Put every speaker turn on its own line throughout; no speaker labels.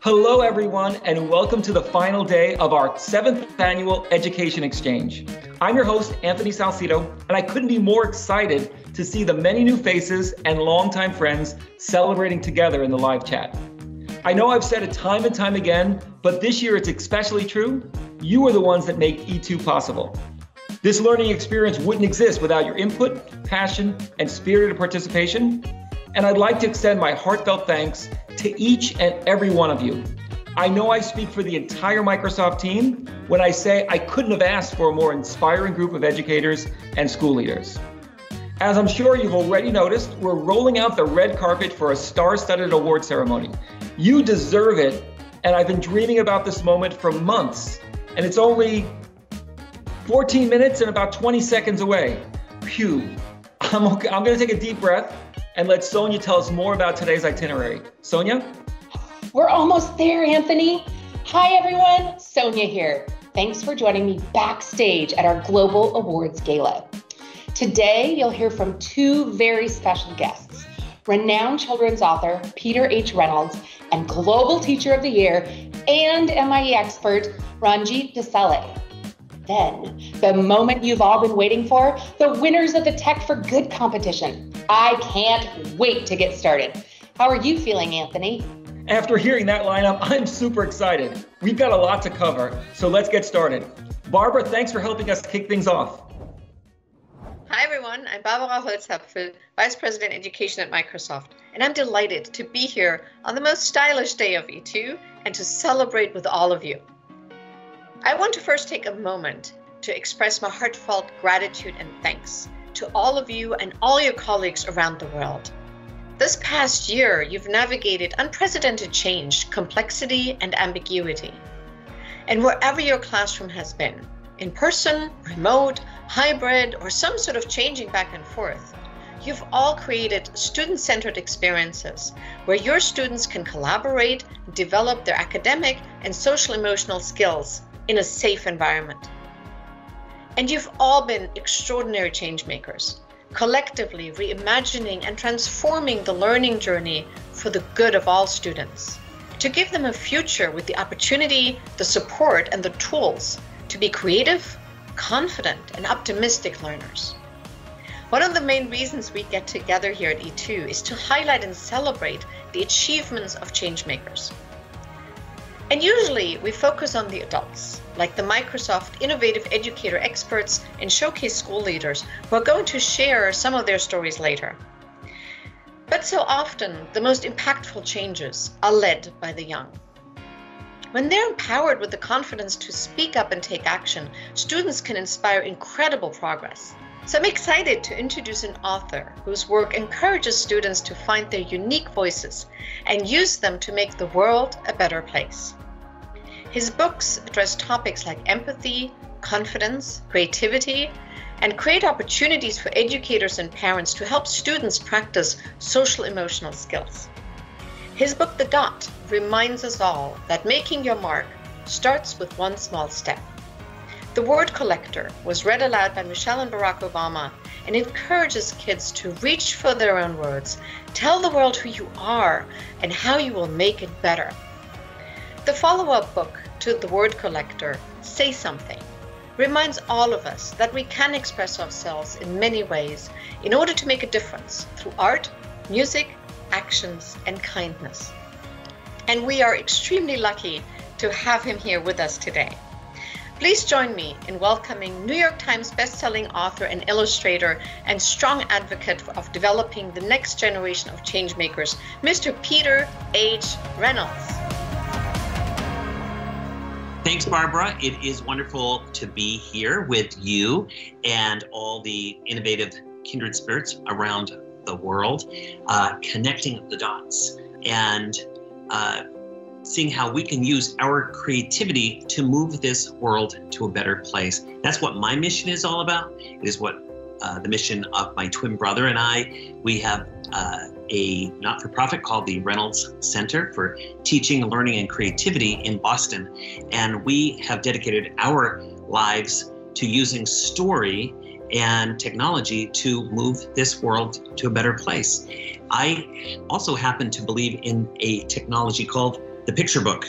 Hello, everyone, and welcome to the final day of our 7th annual Education Exchange. I'm your host, Anthony Salcido, and I couldn't be more excited to see the many new faces and longtime friends celebrating together in the live chat. I know I've said it time and time again, but this year it's especially true. You are the ones that make E2 possible. This learning experience wouldn't exist without your input, passion, and spirited participation. And I'd like to extend my heartfelt thanks to each and every one of you. I know I speak for the entire Microsoft team when I say I couldn't have asked for a more inspiring group of educators and school leaders. As I'm sure you've already noticed, we're rolling out the red carpet for a star-studded award ceremony. You deserve it, and I've been dreaming about this moment for months, and it's only 14 minutes and about 20 seconds away. Phew. I'm gonna take a deep breath and let Sonia tell us more about today's itinerary. Sonia?
We're almost there, Anthony. Hi, everyone. Sonia here. Thanks for joining me backstage at our Global Awards Gala. Today, you'll hear from two very special guests, renowned children's author Peter H. Reynolds and Global Teacher of the Year and MIE expert Ranjit Desale. Then, the moment you've all been waiting for, the winners of the Tech for Good competition. I can't wait to get started. How are you feeling, Anthony?
After hearing that lineup, I'm super excited. We've got a lot to cover, so let's get started. Barbara, thanks for helping us kick things off.
Hi everyone, I'm Barbara Holzapfel, Vice President Education at Microsoft, and I'm delighted to be here on the most stylish day of E2 and to celebrate with all of you. I want to first take a moment to express my heartfelt gratitude and thanks to all of you and all your colleagues around the world. This past year, you've navigated unprecedented change, complexity, and ambiguity. And wherever your classroom has been, in person, remote, hybrid, or some sort of changing back and forth, you've all created student-centered experiences where your students can collaborate, develop their academic and social-emotional skills in a safe environment. And you've all been extraordinary change makers, collectively reimagining and transforming the learning journey for the good of all students, to give them a future with the opportunity, the support, and the tools to be creative, confident, and optimistic learners. One of the main reasons we get together here at E2 is to highlight and celebrate the achievements of change makers. And usually we focus on the adults, like the Microsoft Innovative Educator experts and showcase school leaders who are going to share some of their stories later. But so often, the most impactful changes are led by the young. When they're empowered with the confidence to speak up and take action, students can inspire incredible progress. So I'm excited to introduce an author whose work encourages students to find their unique voices and use them to make the world a better place. His books address topics like empathy, confidence, creativity, and create opportunities for educators and parents to help students practice social-emotional skills. His book, The Dot, reminds us all that making your mark starts with one small step. The Word Collector was read aloud by Michelle and Barack Obama and encourages kids to reach for their own words, tell the world who you are and how you will make it better. The follow-up book to The Word Collector, Say Something, reminds all of us that we can express ourselves in many ways in order to make a difference through art, music, actions, and kindness. And we are extremely lucky to have him here with us today. Please join me in welcoming New York Times bestselling author and illustrator and strong advocate of developing the next generation of change makers, Mr. Peter H. Reynolds.
Thanks, Barbara. It is wonderful to be here with you and all the innovative kindred spirits around the world, connecting the dots and seeing how we can use our creativity to move this world to a better place. That's what my mission is all about. It is what the mission of my twin brother and I. We have a not-for-profit called the Reynolds Center for Teaching, Learning, and Creativity in Boston. And we have dedicated our lives to using story and technology to move this world to a better place. I also happen to believe in a technology called the picture book.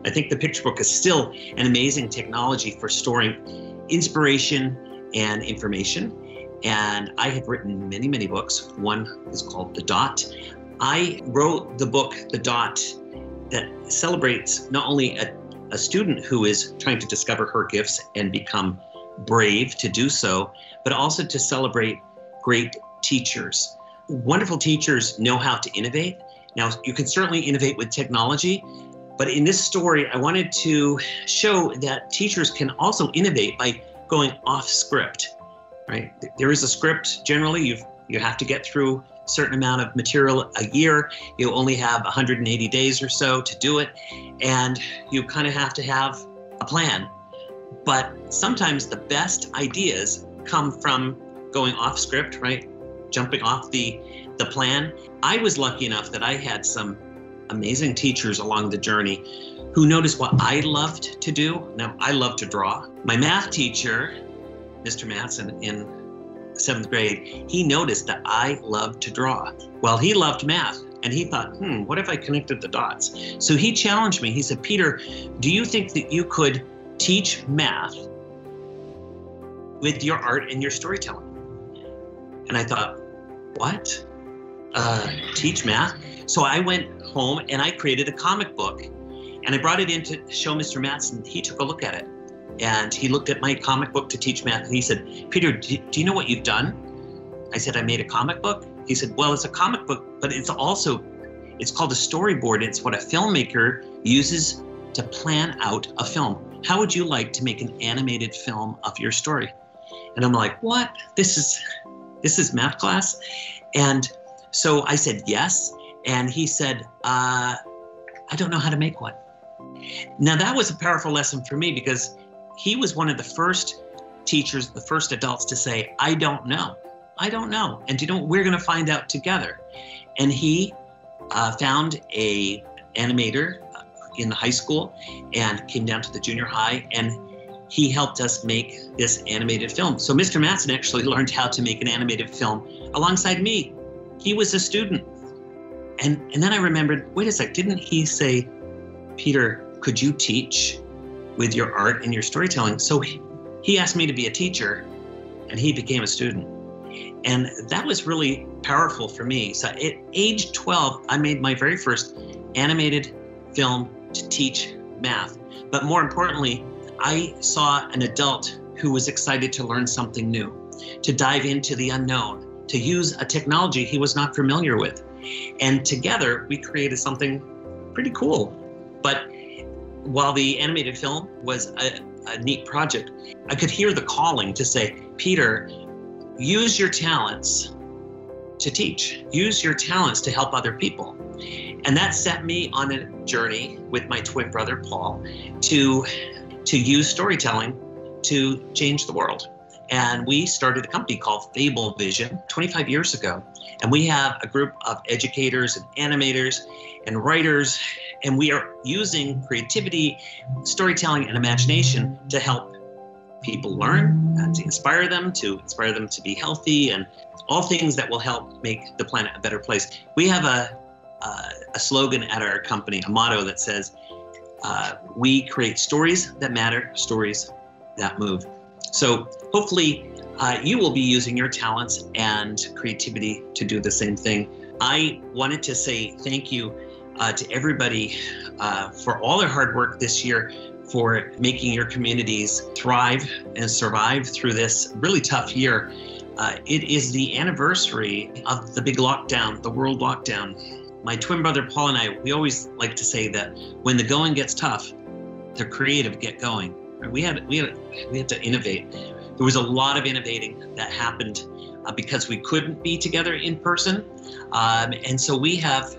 I think the picture book is still an amazing technology for storing inspiration and information. And I have written many, many books. One is called The Dot. I wrote the book, The Dot, that celebrates not only a student who is trying to discover her gifts and become brave to do so, but also to celebrate great teachers. Wonderful teachers know how to innovate. Now, you can certainly innovate with technology, but in this story, I wanted to show that teachers can also innovate by going off script, right? There is a script. Generally, you have to get through a certain amount of material a year. You only have 180 days or so to do it, and you kind of have to have a plan. But sometimes the best ideas come from going off script, right? Jumping off the plan. I was lucky enough that I had some amazing teachers along the journey who noticed what I loved to do. Now, I love to draw. My math teacher, Mr. Matson, in 7th grade, he noticed that I loved to draw. Well, he loved math, and he thought, what if I connected the dots? So he challenged me. He said, Peter, do you think that you could teach math with your art and your storytelling? And I thought, what? Teach math? So I went home and I created a comic book, and I brought it in to show Mr. Matson. He took a look at it, and he looked at my comic book to teach math, and he said, Peter, do you know what you've done? I said, I made a comic book. He said, well, it's a comic book, but it's called a storyboard. It's what a filmmaker uses to plan out a film. How would you like to make an animated film of your story? And I'm like, what? This is math class? And so I said yes. And he said, I don't know how to make one. Now that was a powerful lesson for me, because he was one of the first teachers, the first adults to say, I don't know. I don't know. And we're going to find out together. And he found a animator in the high school and came down to the junior high, and he helped us make this animated film. So Mr. Matson actually learned how to make an animated film alongside me. He was a student. And then I remembered, wait a sec, didn't he say, Peter, could you teach with your art and your storytelling? So he asked me to be a teacher, and he became a student. And that was really powerful for me. So at age 12, I made my very first animated film to teach math. But more importantly, I saw an adult who was excited to learn something new, to dive into the unknown, to use a technology he was not familiar with. And together we created something pretty cool. But while the animated film was a neat project, I could hear the calling to say, Peter, use your talents to teach. Use your talents to help other people. And that set me on a journey with my twin brother, Paul, to use storytelling to change the world. And we started a company called Fable Vision 25 years ago. And we have a group of educators and animators and writers, and we are using creativity, storytelling, and imagination to help people learn, to inspire them to be healthy, and all things that will help make the planet a better place. We have a slogan at our company, a motto that says, we create stories that matter, stories that move. So hopefully you will be using your talents and creativity to do the same thing. I wanted to say thank you to everybody for all their hard work this year, for making your communities thrive and survive through this really tough year. It is the anniversary of the big lockdown, the world lockdown. My twin brother Paul and I, we always like to say that when the going gets tough, the creative get going. We had to innovate. There was a lot of innovating that happened because we couldn't be together in person. And so we have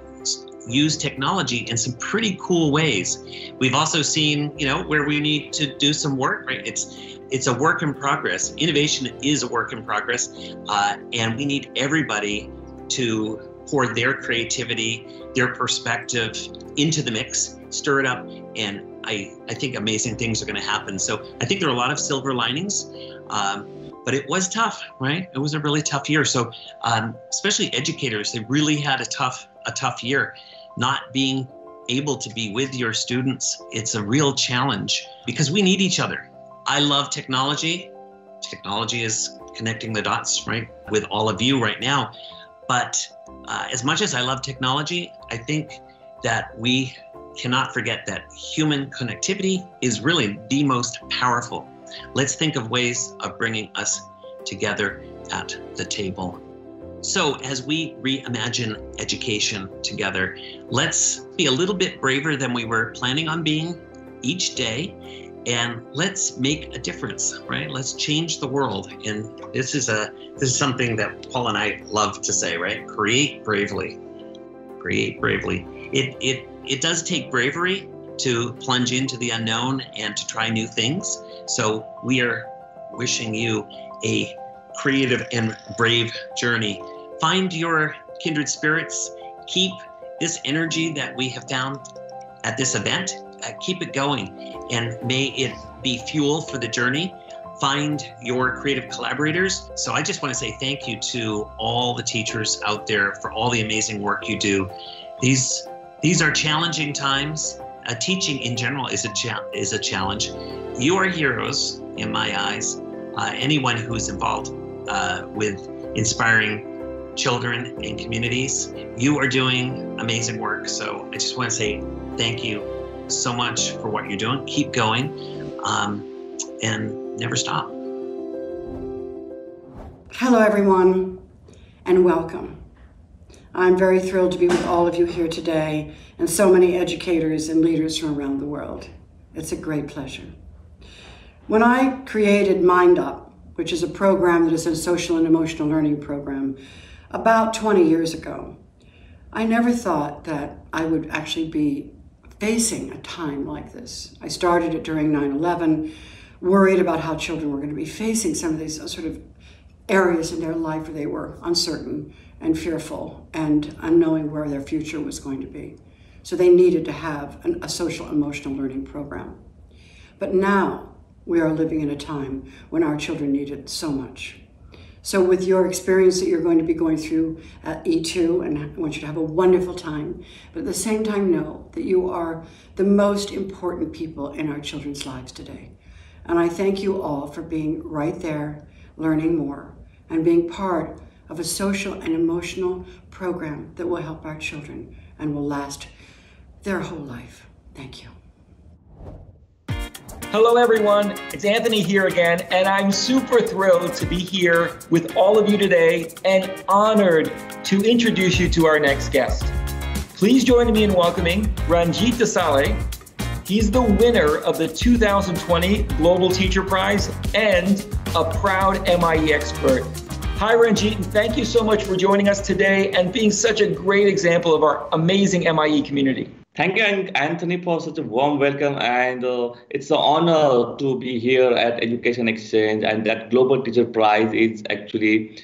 used technology in some pretty cool ways. We've also seen, where we need to do some work, right? It's a work in progress. Innovation is a work in progress. And we need everybody to pour their creativity, their perspective into the mix, stir it up, and I think amazing things are going to happen. So I think there are a lot of silver linings, but it was tough, right? It was a really tough year. So especially educators, they really had a tough year, not being able to be with your students, it's a real challenge because we need each other. I love technology. Technology is connecting the dots, right, with all of you right now. But as much as I love technology, I think that we cannot forget that human connectivity is really the most powerful. Let's think of ways of bringing us together at the table. So as we reimagine education together, let's be a little bit braver than we were planning on being each day, and let's make a difference, right? Let's change the world. And this is something that Paul and I love to say, right? Create bravely. Create bravely. It does take bravery to plunge into the unknown and to try new things. So we are wishing you a creative and brave journey. Find your kindred spirits. Keep this energy that we have found at this event. Keep it going, and may it be fuel for the journey. Find your creative collaborators. So I just want to say thank you to all the teachers out there for all the amazing work you do. These are challenging times. Teaching in general is a challenge. You are heroes in my eyes. Anyone who's involved with inspiring children and communities, you are doing amazing work. So I just want to say thank you so much for what you're doing. Keep going, and never stop.
Hello, everyone, and welcome. I'm very thrilled to be with all of you here today and so many educators and leaders from around the world. It's a great pleasure. When I created Mind Up, which is a program that is a social and emotional learning program, about 20 years ago, I never thought that I would actually be facing a time like this. I started it during 9/11, worried about how children were going to be facing some of these sort of areas in their life where they were uncertain and fearful and unknowing where their future was going to be. So they needed to have a social emotional learning program. But now we are living in a time when our children need it so much. So with your experience that you're going to be going through at E2, and I want you to have a wonderful time, but at the same time know that you are the most important people in our children's lives today. And I thank you all for being right there, learning more, and being part of a social and emotional program that will help our children and will last their whole life. Thank you.
Hello, everyone. It's Anthony here again, and I'm super thrilled to be here with all of you today and honored to introduce you to our next guest. Please join me in welcoming Ranjit Desale. He's the winner of the 2020 Global Teacher Prize and a proud MIE expert. Hi, Ranjit, and thank you so much for joining us today and being such a great example of our amazing MIE community.
Thank you, Anthony, for such a warm welcome, and it's an honor to be here at Education Exchange, and that Global Teacher Prize is actually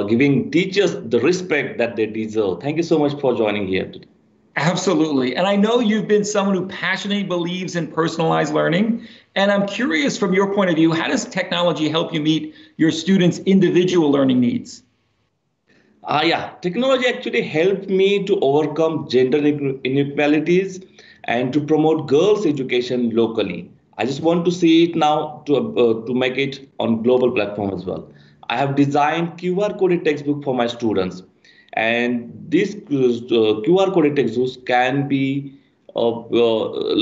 giving teachers the respect that they deserve. Thank you so much for joining here today.
Absolutely. And I know you've been someone who passionately believes in personalized learning, and I'm curious from your point of view, how does technology help you meet your students' individual learning needs?
Technology actually helped me to overcome gender inequalities and to promote girls' education locally. I just want to see it now to make it on global platform as well. I have designed QR coded textbook for my students, and this QR coded textbooks can be new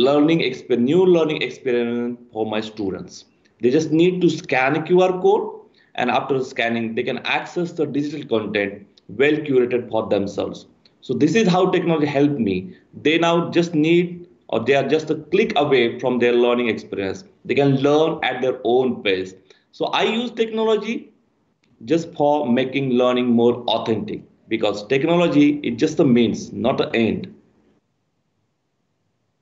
learning experience for my students. They just need to scan a QR code, and after scanning, they can access the digital content well curated for themselves. So this is how technology helped me. They now just need, or they are just a click away from their learning experience. They can learn at their own pace. So I use technology just for making learning more authentic, because technology is just a means, not an end.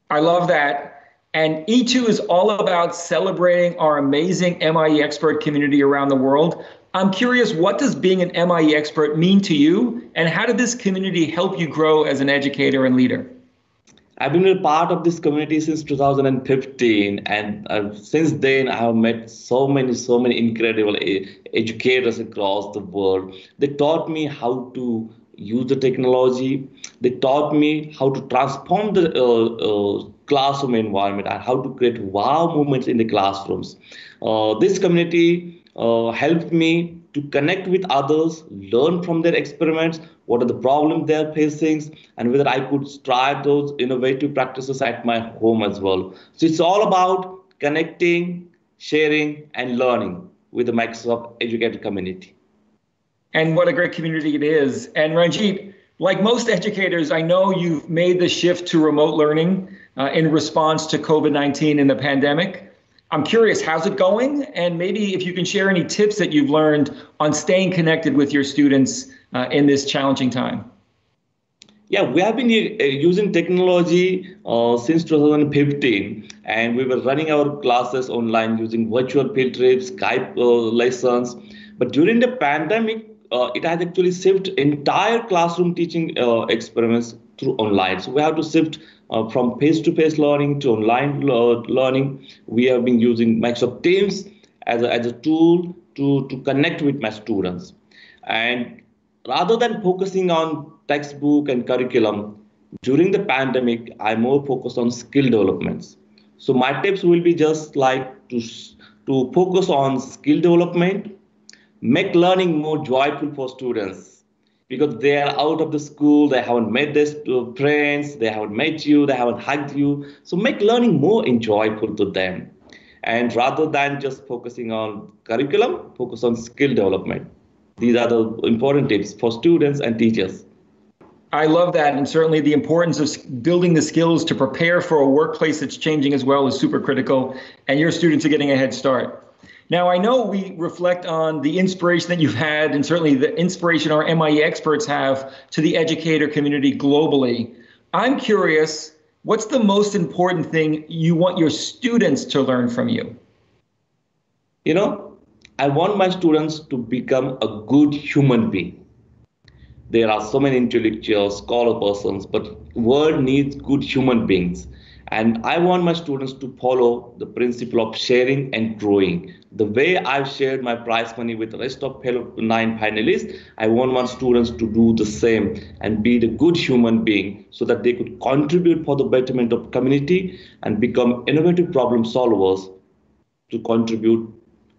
I love that. And E2 is all about celebrating our amazing MIE expert community around the world. I'm curious, what does being an MIE expert mean to you, and how did this community help you grow as an educator and leader?
I've been a part of this community since 2015, and since then I have met so many incredible educators across the world. They taught me how to use the technology, They taught me how to transform the classroom environment and how to create wow moments in the classrooms. This community helped me to connect with others, learn from their experiments, what are the problems they are facing, and whether I could try those innovative practices at my home as well. So it's all about connecting, sharing, and learning with the Microsoft educator community.
And what a great community it is. And Ranjit, like most educators, I know you've made the shift to remote learning in response to COVID-19 and the pandemic. I'm curious, how's it going? And maybe if you can share any tips that you've learned on staying connected with your students in this challenging time.
Yeah, we have been using technology since 2015, and we were running our classes online using virtual field trips, Skype lessons. But during the pandemic, it has actually shifted entire classroom teaching experiments through online. So we have to shift from face-to-face learning to online learning. We have been using Microsoft Teams as a tool to connect with my students. And rather than focusing on textbook and curriculum, during the pandemic, I more focused on skill developments. So my tips will be just like to focus on skill development, make learning more joyful for students, because they are out of the school, they haven't met their friends, they haven't met you, they haven't hugged you. So make learning more enjoyable to them. And rather than just focusing on curriculum, focus on skill development. These are the important tips for students and teachers.
I love that. And certainly the importance of building the skills to prepare for a workplace that's changing as well is super critical. And your students are getting a head start. Now, I know we reflect on the inspiration that you've had, and certainly the inspiration our MIE experts have to the educator community globally. I'm curious, what's the most important thing you want your students to learn from you?
You know, I want my students to become a good human being. There are so many intellectuals, scholar persons, but the world needs good human beings. And I want my students to follow the principle of sharing and growing. The way I've shared my prize money with the rest of fellow 9 finalists, I want my students to do the same and be the good human being so that they could contribute for the betterment of community and become innovative problem solvers to contribute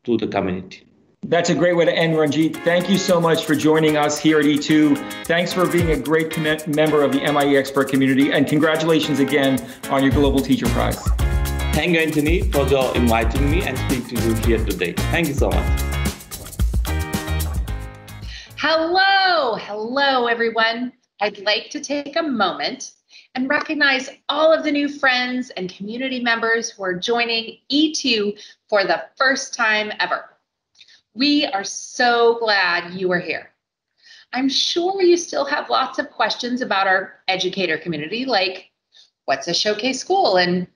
to the community.
That's a great way to end, Ranjit. Thank you so much for joining us here at E2. Thanks for being a great member of the MIE expert community, and congratulations again on your Global Teacher Prize.
Thank you, Anthony, for inviting me and speak to you here today. Thank you so much.
Hello, everyone. I'd like to take a moment and recognize all of the new friends and community members who are joining E2 for the first time ever. We are so glad you are here. I'm sure you still have lots of questions about our educator community, like what's a showcase school and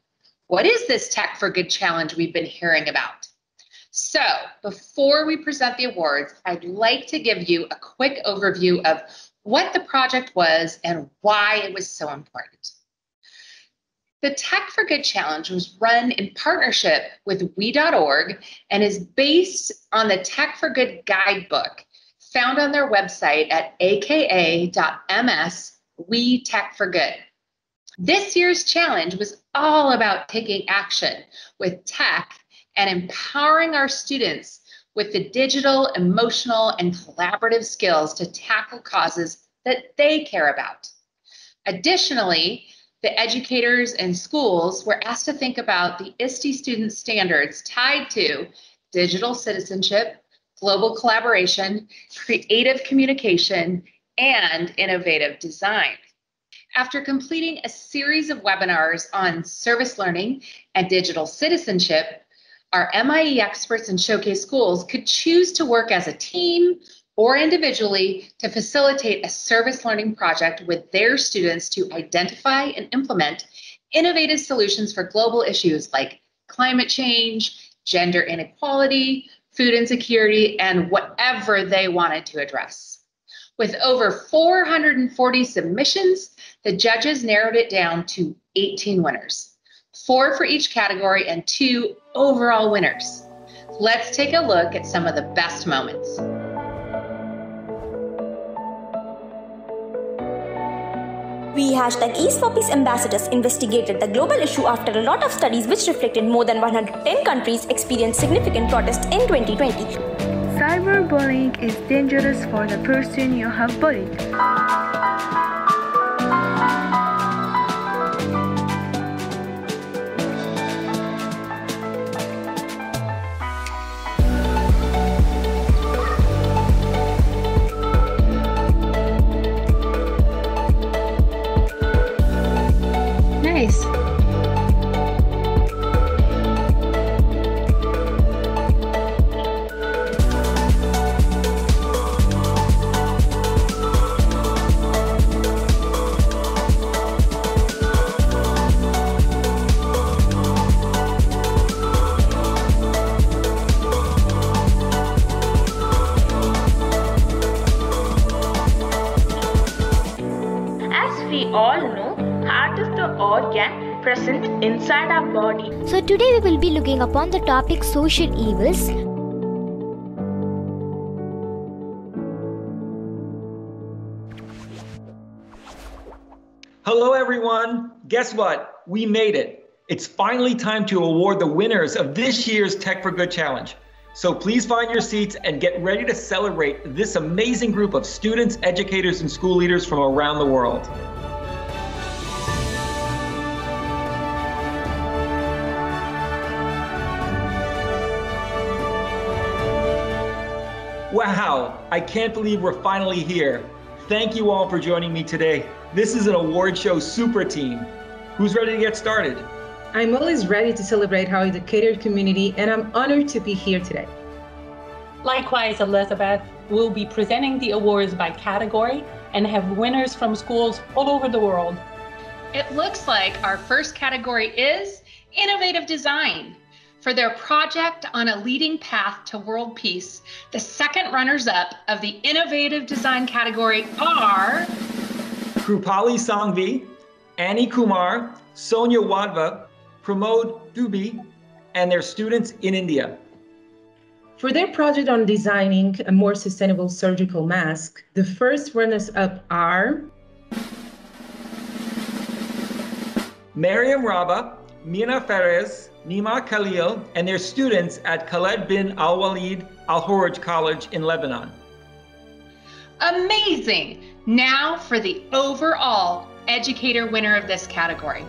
what is this Tech for Good challenge we've been hearing about? So before we present the awards, I'd like to give you a quick overview of what the project was and why it was so important. The Tech for Good Challenge was run in partnership with we.org and is based on the Tech for Good guidebook found on their website at aka.ms/we-tech-for-good. This year's challenge was all about taking action with tech and empowering our students with the digital, emotional, and collaborative skills to tackle causes that they care about. Additionally, the educators and schools were asked to think about the ISTE student standards tied to digital citizenship, global collaboration, creative communication, and innovative design. After completing a series of webinars on service learning and digital citizenship, our MIE experts and showcase schools could choose to work as a team or individually to facilitate a service learning project with their students to identify and implement innovative solutions for global issues like climate change, gender inequality, food insecurity, and whatever they wanted to address. With over 440 submissions, the judges narrowed it down to 18 winners, 4 for each category and 2 overall winners. Let's take a look at some of the best moments.
We #East4Peace ambassadors investigated the global issue after a lot of studies which reflected more than 110 countries experienced significant protests in 2020.
Cyberbullying is dangerous for the person you have bullied.
Nice.
As we all know, heart is the organ present inside our body.
So today we will be looking upon the topic social evils.
Hello, everyone. Guess what? We made it. It's finally time to award the winners of this year's Tech for Good Challenge. So please find your seats and get ready to celebrate this amazing group of students, educators, and school leaders from around the world. Wow, I can't believe we're finally here. Thank you all for joining me today. This is an award show super team. Who's ready to get started?
I'm always ready to celebrate our educator community, and I'm honored to be here today.
Likewise, Elizabeth, we'll be presenting the awards by category and have winners from schools all over the world.
It looks like our first category is Innovative Design. For their project on a leading path to world peace, the second runners-up of the Innovative Design category are
Krupali Sangvi, Annie Kumar, Sonia Wadhva, Pramod Dubey, and their students in India.
For their project on designing a more sustainable surgical mask, the first runners-up are
Mariam Raba, Mina Perez, Nima Khalil, and their students at Khaled bin Al-Walid Al-Horaj College in Lebanon.
amazing. Now for the overall educator winner of this category.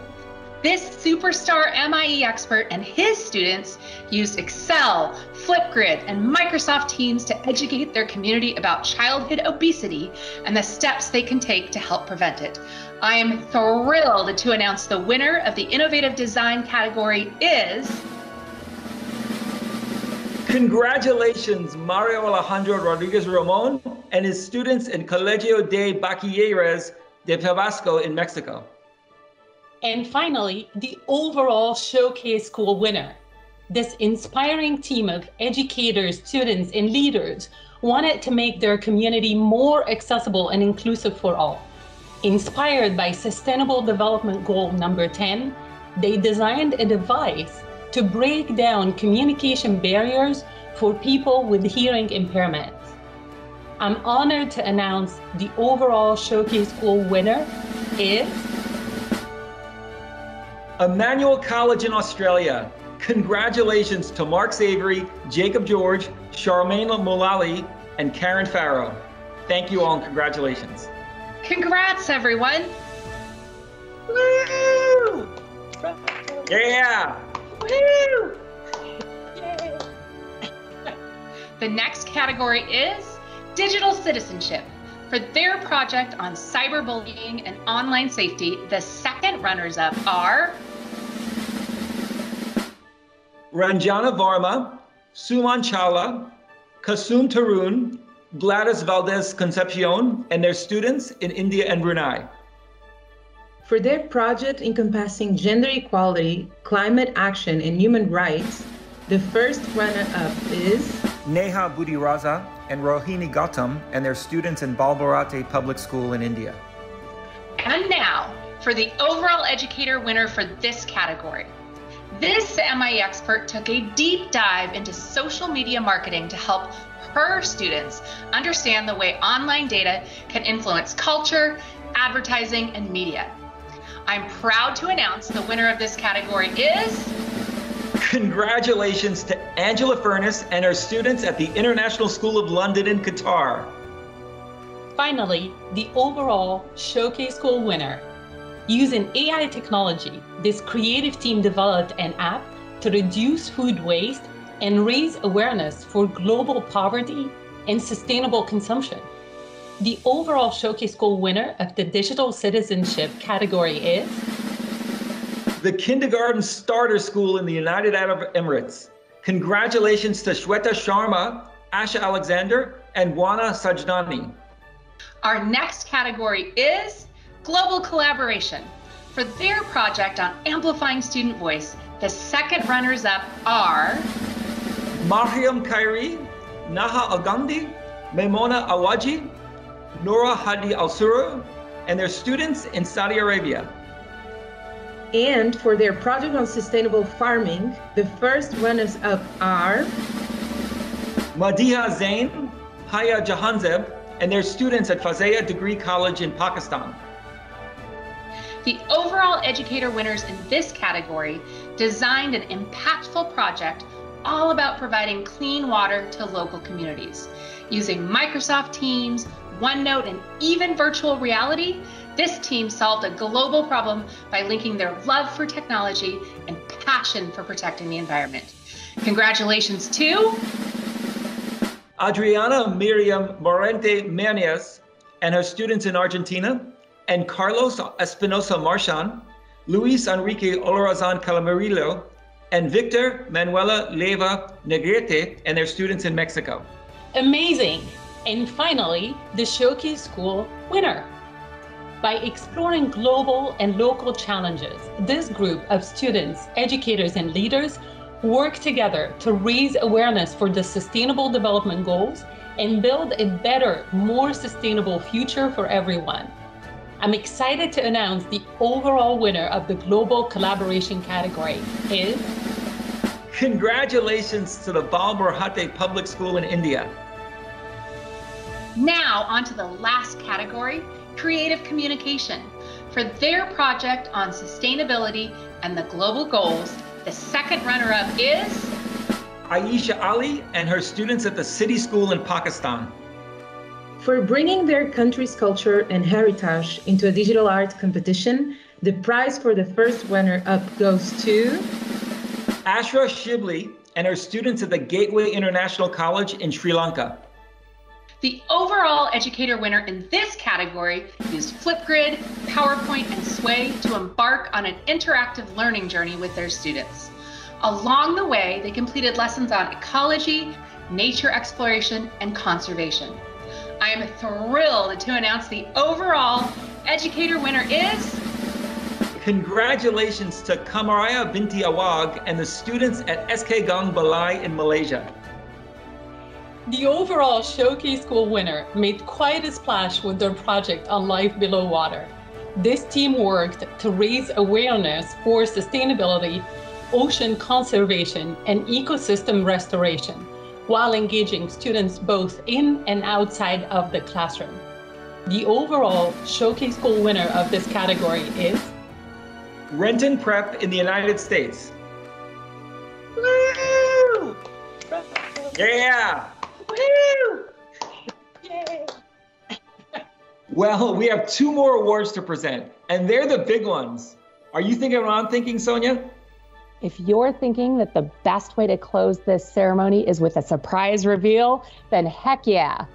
This superstar MIE expert and his students used Excel, Flipgrid, and Microsoft Teams to educate their community about childhood obesity and the steps they can take to help prevent it. I am thrilled to announce the winner of the Innovative Design category is...
Congratulations, Mario Alejandro Rodriguez Ramon and his students in Colegio de Bachilleres de Tabasco in Mexico.
And finally, the overall Showcase School winner. This inspiring team of educators, students, and leaders wanted to make their community more accessible and inclusive for all. Inspired by Sustainable Development Goal number 10, they designed a device to break down communication barriers for people with hearing impairments. I'm honored to announce the overall Showcase School winner is
Emmanuel College in Australia. Congratulations to Mark Savory, Jacob George, Charmaine Mulally, and Karen Farrow. Thank you all and congratulations.
Congrats, everyone.
Woo!
Yeah.
Woo! Yay. The next category is Digital Citizenship. For their project on cyberbullying and online safety, the second runners-up are
Ranjana Varma, Suman Chawla, Kasum Tarun, Gladys Valdez Concepcion, and their students in India and Brunei.
For their project encompassing gender equality, climate action, and human rights, the first runner-up is
Neha Budiraza and Rohini Gautam and their students in Balbarate Public School in India.
And now for the overall educator winner for this category. This MIE expert took a deep dive into social media marketing to help her students understand the way online data can influence culture, advertising, and media. I'm proud to announce the winner of this category is...
Congratulations to Angela Furness and her students at the International School of London in Qatar.
Finally, the overall Showcase School winner. Using AI technology, this creative team developed an app to reduce food waste and raise awareness for global poverty and sustainable consumption. The overall Showcase School winner of the Digital Citizenship category is
the Kindergarten Starter School in the United Arab Emirates. Congratulations to Shweta Sharma, Asha Alexander, and Wana Sajdani.
Our next category is Global Collaboration. For their project on amplifying student voice, the second runners-up are
Mariam Khairi, Naha Agandi, Maimona Awaji, Noura Hadi Al-Sura, and their students in Saudi Arabia.
And for their project on sustainable farming, the first runners-up are
Madiha Zain, Haya Jahanzeb, and their students at Fazaya Degree College in Pakistan.
The overall educator winners in this category designed an impactful project all about providing clean water to local communities. Using Microsoft Teams, OneNote, and even virtual reality, this team solved a global problem by linking their love for technology and passion for protecting the environment. Congratulations to
Adriana Miriam Morente Manias and her students in Argentina, and Carlos Espinosa Marchan, Luis Enrique Olorazan Calamarillo, and Victor Manuela Leva Negrete and their students in Mexico.
Amazing! And finally, the Showcase School winner. By exploring global and local challenges, this group of students, educators, and leaders work together to raise awareness for the Sustainable Development Goals and build a better, more sustainable future for everyone. I'm excited to announce the overall winner of the Global Collaboration category is...
Congratulations to the Balbarhate Public School in India.
Now on to the last category, Creative Communication. For their project on sustainability and the global goals, the second runner-up is...
Aisha Ali and her students at the City School in Pakistan.
For bringing their country's culture and heritage into a digital art competition, the prize for the first runner-up goes to...
Ashra Shibli and her students at the Gateway International College in Sri Lanka.
The overall educator winner in this category used Flipgrid, PowerPoint, and Sway to embark on an interactive learning journey with their students. Along the way, they completed lessons on ecology, nature exploration, and conservation. I am thrilled to announce the overall educator winner is...
Congratulations to Kamaraya Binti Awag and the students at SK Gang Balai in Malaysia.
The overall Showcase School winner made quite a splash with their project on life below water. This team worked to raise awareness for sustainability, ocean conservation, and ecosystem restoration, while engaging students both in and outside of the classroom. The overall Showcase School winner of this category is...
Renton Prep in the United States.
Woo!
Yeah!
Woo! Yay!
Well, we have two more awards to present, and they're the big ones. Are you thinking what I'm thinking, Sonia?
If you're thinking that the best way to close this ceremony is with a surprise reveal, then heck yeah.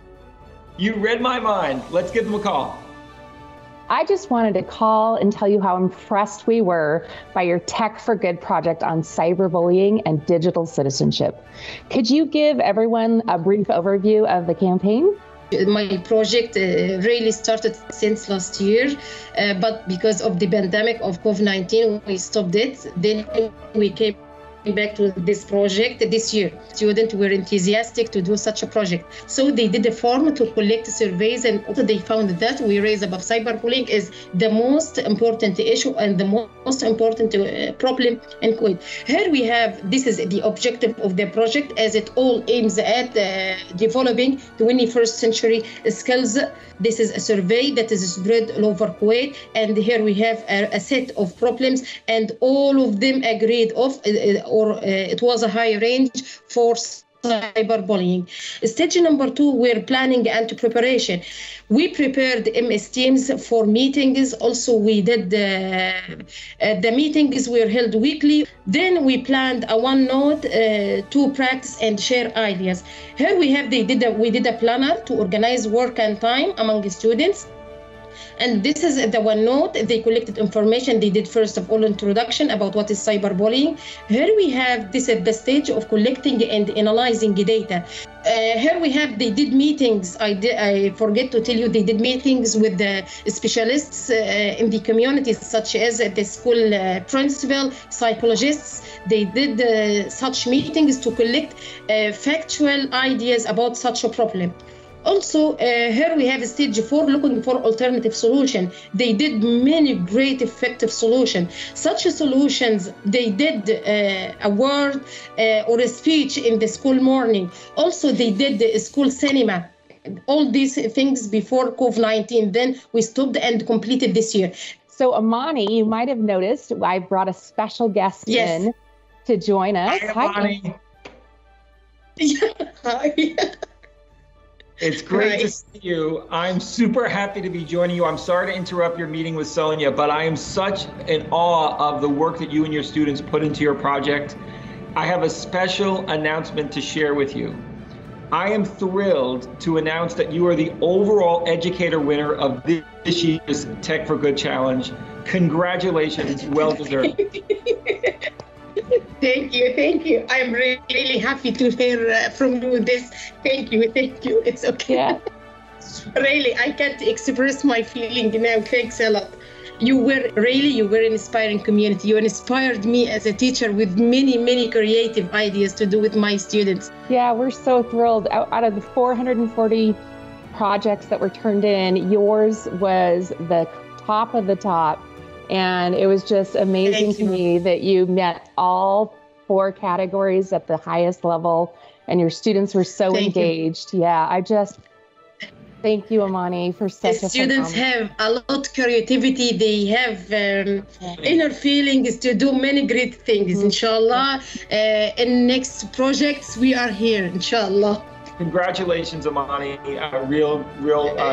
You read my mind. Let's give them a call.
I just wanted to call and tell you how impressed we were by your Tech for Good project on cyberbullying and digital citizenship. Could you give everyone a brief overview of the campaign?
My project really started since last year, but because of the pandemic of COVID-19, we stopped it. Then we came back to this project this year. Students were enthusiastic to do such a project. So they did a form to collect surveys, and also they found that we raise about cyberbullying is the most important issue and the most important problem in Kuwait. Here we have, this is the objective of the project, as it all aims at developing 21st century skills. This is a survey that is spread all over Kuwait, and here we have a set of problems, and all of them agreed of, it was a high range for cyberbullying. Stage number 2, we're planning and preparation. We prepared MS Teams for meetings. Also, we did the meetings were held weekly. Then we planned a OneNote to practice and share ideas. Here we have, we did a planner to organize work and time among the students. And this is the OneNote. They collected information. They did, first of all, introduction about what is cyberbullying. Here we have, this at the stage of collecting and analyzing data. Here we have, they did meetings. I forget to tell you, they did meetings with the specialists in the community, such as the school principal, psychologists. They did such meetings to collect factual ideas about such a problem. Also, here we have stage 4, looking for alternative solution. They did many great effective solutions. Such solutions, they did a word or a speech in the school morning. Also, they did the school cinema. All these things before COVID-19. Then we stopped and completed this year.
So Amani, you might have noticed I brought a special guest in to join us.
Hi, Amani.
Hi.
It's great to see you. I'm super happy to be joining you. I'm sorry to interrupt your meeting with Sonia, but I am such in awe of the work that you and your students put into your project. I have a special announcement to share with you. I am thrilled to announce that you are the overall educator winner of this year's Tech for Good Challenge. Congratulations, well deserved.
Thank you. I'm really happy to hear from you this. Thank you. It's okay.
Yeah.
Really, I can't express my feeling now. Thanks a lot. You were an inspiring community. You inspired me as a teacher with many creative ideas to do with my students.
Yeah, we're so thrilled. Out of the 440 projects that were turned in, yours was the top of the top. And it was just amazing to me that you met all 4 categories at the highest level, and your students were so engaged. Yeah, I just thank you, Amani, for such a
The students have a lot of creativity. They have inner feelings to do many great things. Inshallah, in next projects we are here. Inshallah.
Congratulations, Amani. Real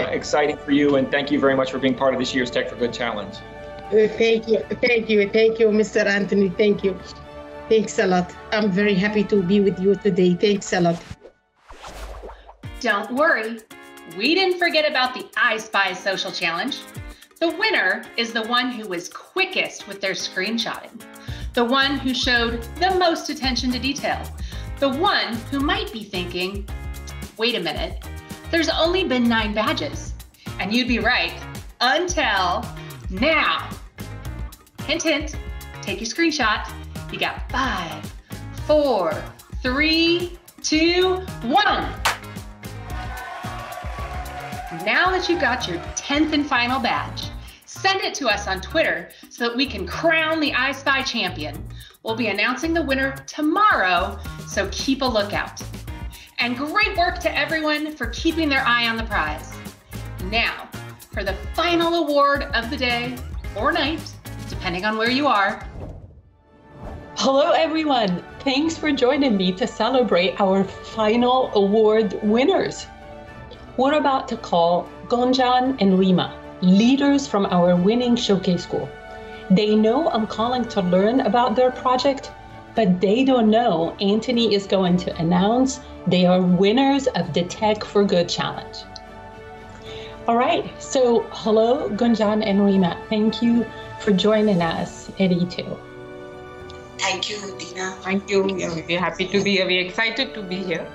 exciting for you, and thank you very much for being part of this year's Tech for Good Challenge.
Thank you, Mr. Anthony. Thank you. Thanks a lot. I'm very happy to be with you today. Thanks a lot.
Don't worry, we didn't forget about the I Spy Social Challenge. The winner is the one who was quickest with their screenshotting, the one who showed the most attention to detail, the one who might be thinking, wait a minute, there's only been 9 badges. And you'd be right, until now. Hint, hint, take your screenshot. You got 5, 4, 3, 2, 1. Now that you've got your 10th and final badge, send it to us on Twitter so that we can crown the I Spy champion. We'll be announcing the winner tomorrow, so keep a lookout. And great work to everyone for keeping their eye on the prize. Now, for the final award of the day or night, depending on where you are.
Hello, everyone. Thanks for joining me to celebrate our final award winners. We're about to call Gunjan and Rima, leaders from our winning showcase school. They know I'm calling to learn about their project, but they don't know Anthony is going to announce they are winners of the Tech for Good Challenge. All right, so hello, Gunjan and Rima. Thank you for joining us at E2.
Thank you, Dina.
Thank you. We're very happy to be here. We're excited to be here.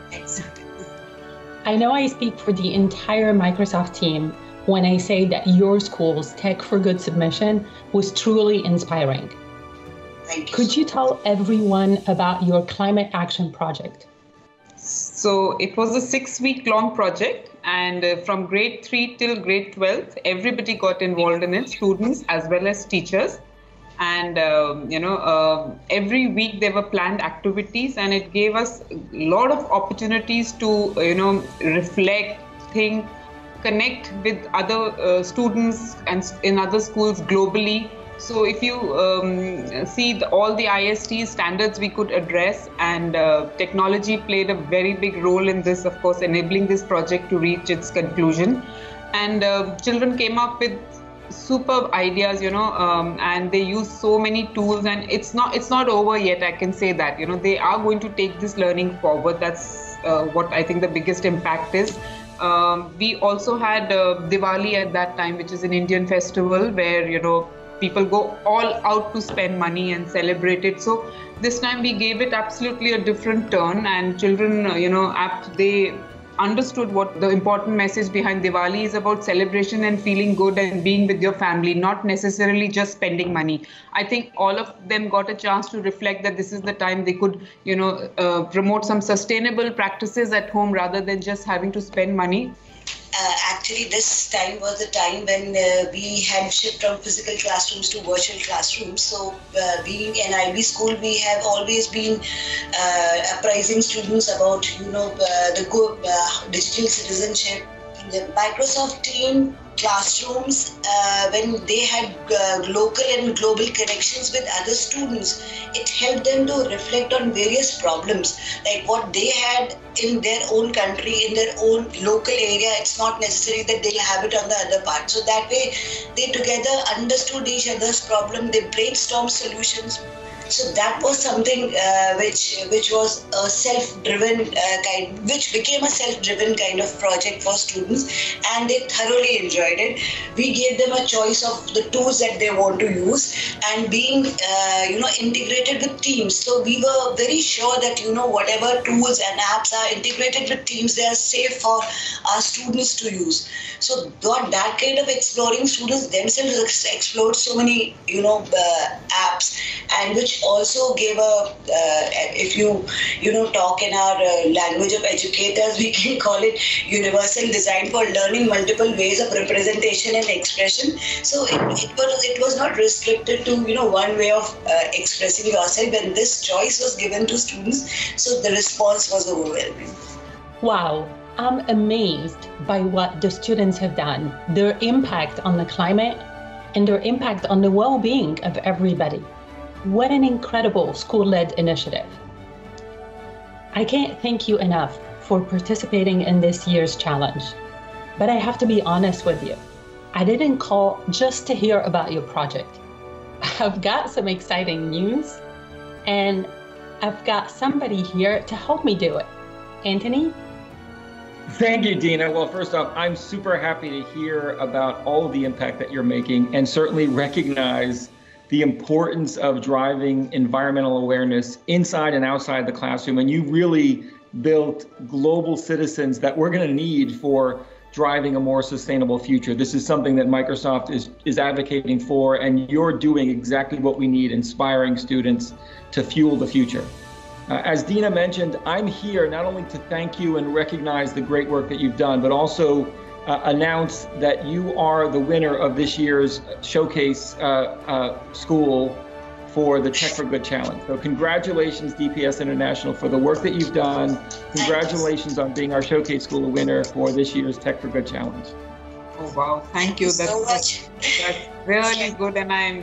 I know I speak for the entire Microsoft team when I say that your school's Tech for Good submission was truly inspiring.
Thank you.
Could you tell everyone about your climate action project?
So it was a 6-week long project, and from grade 3 till grade 12, everybody got involved in it, students as well as teachers. And, every week there were planned activities, and it gave us a lot of opportunities to, reflect, think, connect with other students and in other schools globally. So if you see all the IST standards we could address, and technology played a very big role in this, of course, enabling this project to reach its conclusion. And children came up with superb ideas, and they use so many tools, and it's not over yet. I can say that, they are going to take this learning forward. That's what I think the biggest impact is. We also had Diwali at that time, which is an Indian festival where, people go all out to spend money and celebrate it. So this time we gave it absolutely a different turn, and children, they understood what the important message behind Diwali is about: celebration and feeling good and being with your family, not necessarily just spending money. I think all of them got a chance to reflect that this is the time they could, promote some sustainable practices at home rather than just having to spend money.
Actually, this time was the time when we had shifted from physical classrooms to virtual classrooms. So being an IB school, we have always been apprising students about, the good digital citizenship. The Microsoft team classrooms, when they had local and global connections with other students, it helped them to reflect on various problems, like what they had in their own country, in their own local area. It's not necessary that they'll have it on the other part. So that way, they together understood each other's problem, they brainstormed solutions. So that was something which was a self-driven which became a self-driven kind of project for students, and they thoroughly enjoyed it. We gave them a choice of the tools that they want to use, and being integrated with Teams. So we were very sure that whatever tools and apps are integrated with Teams, they are safe for our students to use. So that kind of exploring, students themselves explored so many apps, and which also gave if you talk in our language of educators, we can call it universal design for learning multiple ways of representation and expression. So it was not restricted to one way of expressing yourself, and this choice was given to students. So the response was overwhelming.
Wow. I'm amazed by what the students have done, their impact on the climate, and their impact on the well-being of everybody. What an incredible school-led initiative. I can't thank you enough for participating in this year's challenge. But I have to be honest with you. I didn't call just to hear about your project. I've got some exciting news, and I've got somebody here to help me do it. Anthony?
Thank you, Dina. Well, first off, I'm super happy to hear about all of the impact that you're making, and certainly recognize the importance of driving environmental awareness inside and outside the classroom. And you really built global citizens that we're going to need for driving a more sustainable future. This is something that Microsoft is advocating for, and you're doing exactly what we need, inspiring students to fuel the future. As Dina mentioned, I'm here not only to thank you and recognize the great work that you've done, but also announce that you are the winner of this year's Showcase School for the Tech for Good Challenge. So congratulations, DPS International, for the work that you've done. Congratulations on being our Showcase School winner for this year's Tech for Good Challenge.
Oh, wow. Thank you. That's really good. And I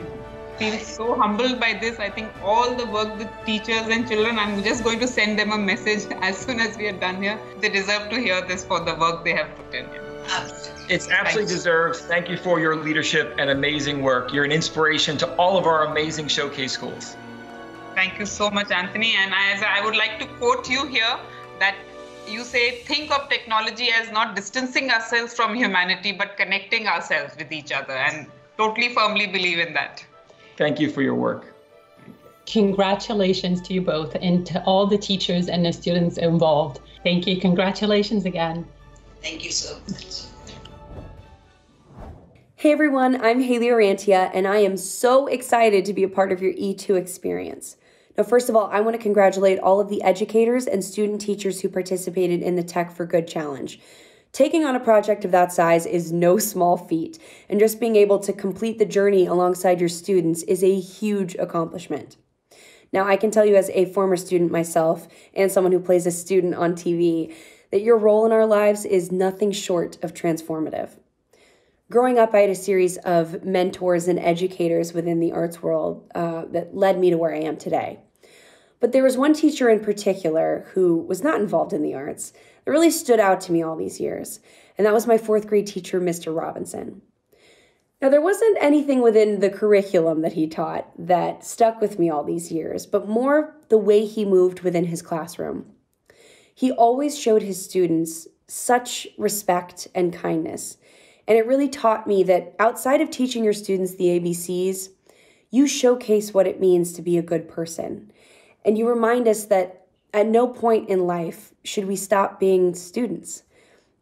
feel so humbled by this. I think all the work with teachers and children, I'm just going to send them a message as soon as we are done here. They deserve to hear this for the work they have put in here.
It's absolutely deserved. Thank you for your leadership and amazing work. You're an inspiration to all of our amazing Showcase schools.
Thank you so much, Anthony. And as I would like to quote you here, that you say, think of technology as not distancing ourselves from humanity, but connecting ourselves with each other, and totally firmly believe in that.
Thank you for your work.
Congratulations to you both, and to all the teachers and the students involved. Thank you. Congratulations again.
Thank you so much.
Hey everyone, I'm Haley Orantia, and I am so excited to be a part of your E2 experience. Now, first of all, I want to congratulate all of the educators and student teachers who participated in the Tech for Good Challenge. Taking on a project of that size is no small feat, and just being able to complete the journey alongside your students is a huge accomplishment. Now, I can tell you as a former student myself, and someone who plays a student on TV, that your role in our lives is nothing short of transformative. Growing up, I had a series of mentors and educators within the arts world that led me to where I am today. But there was one teacher in particular who was not involved in the arts that really stood out to me all these years, and that was my 4th grade teacher, Mr. Robinson. Now, there wasn't anything within the curriculum that he taught that stuck with me all these years, but more the way he moved within his classroom. He always showed his students such respect and kindness. And it really taught me that outside of teaching your students the ABCs, you showcase what it means to be a good person. And you remind us that at no point in life should we stop being students,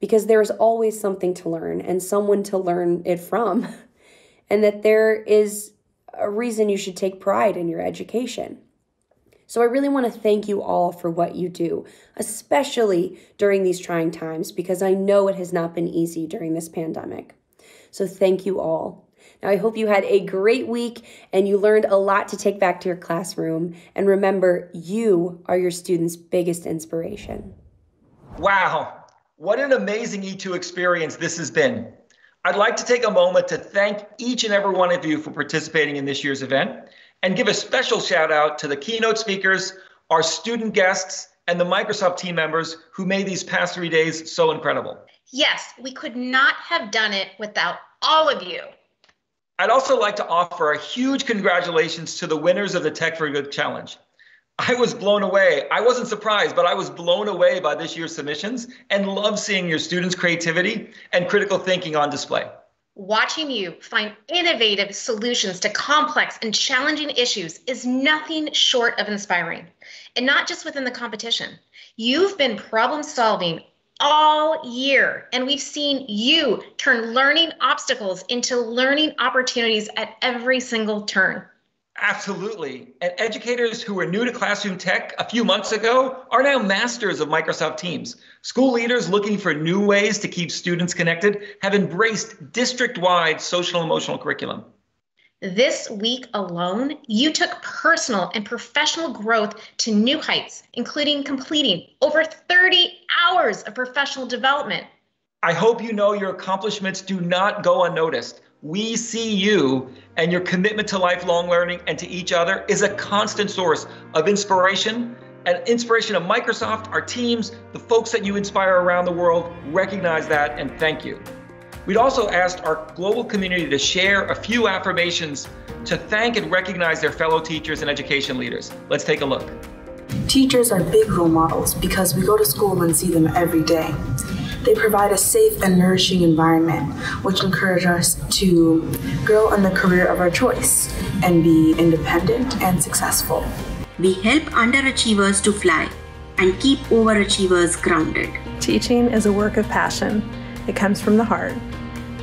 because there is always something to learn and someone to learn it from. And that there is a reason you should take pride in your education. So I really want to thank you all for what you do, especially during these trying times, because I know it has not been easy during this pandemic. So thank you all. Now, I hope you had a great week and you learned a lot to take back to your classroom. And remember, you are your students' biggest inspiration.
Wow, what an amazing E2 experience this has been. I'd like to take a moment to thank each and every one of you for participating in this year's event, and give a special shout out to the keynote speakers, our student guests, and the Microsoft team members who made these past 3 days so incredible.
Yes, we could not have done it without all of you.
I'd also like to offer a huge congratulations to the winners of the Tech for Good Challenge. I was blown away. I wasn't surprised, but I was blown away by this year's submissions and love seeing your students' creativity and critical thinking on display.
Watching you find innovative solutions to complex and challenging issues is nothing short of inspiring. And not just within the competition. You've been problem solving all year, and we've seen you turn learning obstacles into learning opportunities at every single turn.
Absolutely. And educators who were new to classroom tech a few months ago are now masters of Microsoft Teams. School leaders looking for new ways to keep students connected have embraced district-wide social and emotional curriculum.
This week alone, you took personal and professional growth to new heights, including completing over 30 hours of professional development.
I hope you know your accomplishments do not go unnoticed. We see you, and your commitment to lifelong learning and to each other is a constant source of inspiration, and inspiration of Microsoft, our teams, the folks that you inspire around the world. Recognize that and thank you. We'd also asked our global community to share a few affirmations to thank and recognize their fellow teachers and education leaders. Let's take a look.
Teachers are big role models because we go to school and see them every day. They provide a safe and nourishing environment, which encourage us to grow in the career of our choice and be independent and successful.
We help underachievers to fly and keep overachievers grounded.
Teaching is a work of passion. It comes from the heart,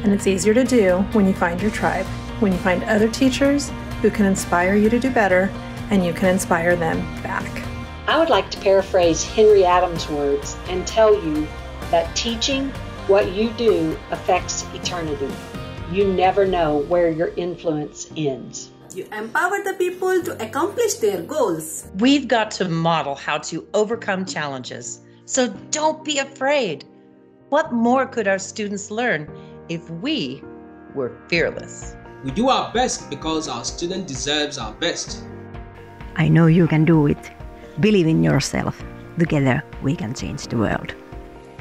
and it's easier to do when you find your tribe, when you find other teachers who can inspire you to do better, and you can inspire them back.
I would like to paraphrase Henry Adams' words and tell you that teaching what you do affects eternity. You never know where your influence ends.
You empower the people to accomplish their goals.
We've got to model how to overcome challenges, so don't be afraid. What more could our students learn if we were fearless?
We do our best because our student deserves our best.
I know you can do it. Believe in yourself. Together we can change the world.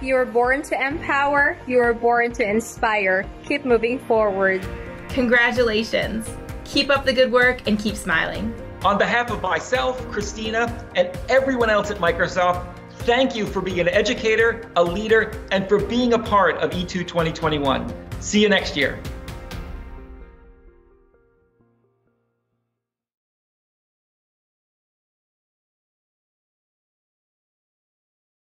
You were born to empower. You were born to inspire. Keep moving forward.
Congratulations. Keep up the good work and keep smiling.
On behalf of myself, Christina, and everyone else at Microsoft, thank you for being an educator, a leader, and for being a part of E2 2021. See you next year.